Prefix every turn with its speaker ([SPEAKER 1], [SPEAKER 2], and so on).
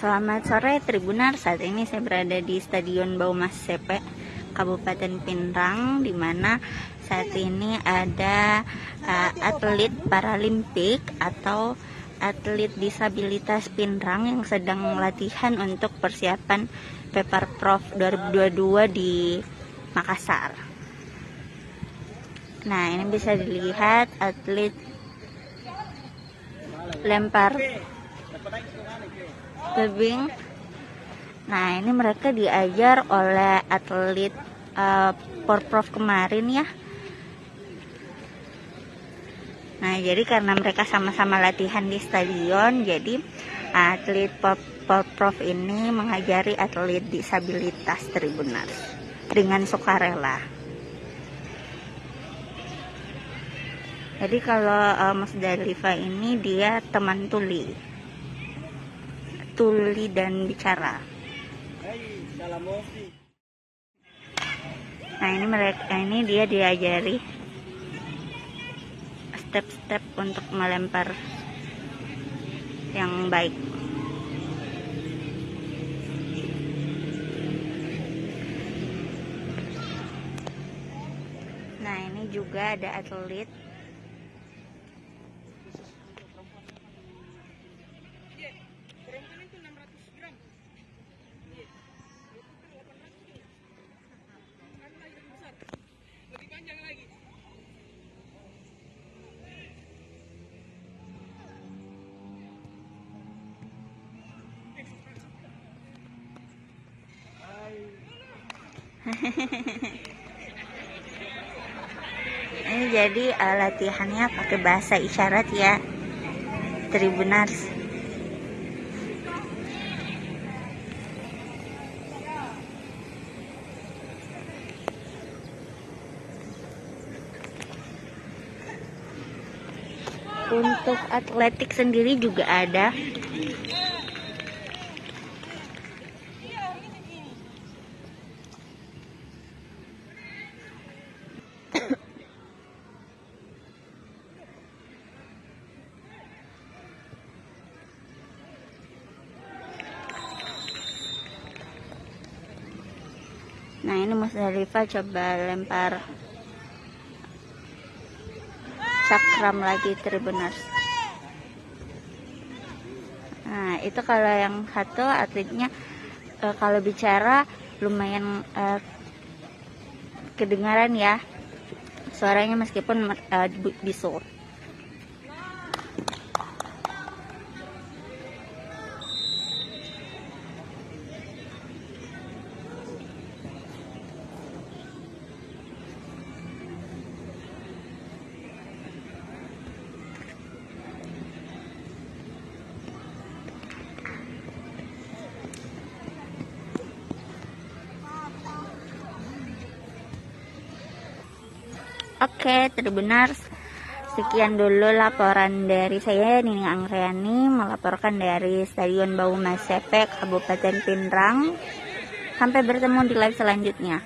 [SPEAKER 1] Selamat sore Tribunar, saat ini saya berada di Stadion Baumas CP, Kabupaten Pinrang, di mana saat ini ada atlet Paralimpik atau atlet disabilitas Pinrang yang sedang latihan untuk persiapan Peparprov 2022 di Makassar. Nah, ini bisa dilihat atlet lempar tebing. Nah, ini mereka diajar oleh atlet Porprov kemarin ya. Nah, jadi karena mereka sama-sama latihan di stadion, jadi atlet Porprov ini mengajari atlet disabilitas Tribunar dengan sukarela. Jadi kalau Mas Dalifa ini dia teman tuli dan bicara. Nah, ini dia diajari step-step untuk melempar yang baik. Nah, ini juga ada atlet ini jadi latihannya pakai bahasa isyarat ya Tribunars. Untuk atletik sendiri juga ada. Nah, ini Mas Dalifa coba lempar cakram lagi Tribuners. Nah, itu kalau yang satu atletnya kalau bicara lumayan kedengaran ya suaranya meskipun bisu. Oke, Tribunars, sekian dulu laporan dari saya, Nining Angriani, melaporkan dari Stadion Baumas CP, Kabupaten Pinrang. Sampai bertemu di live selanjutnya.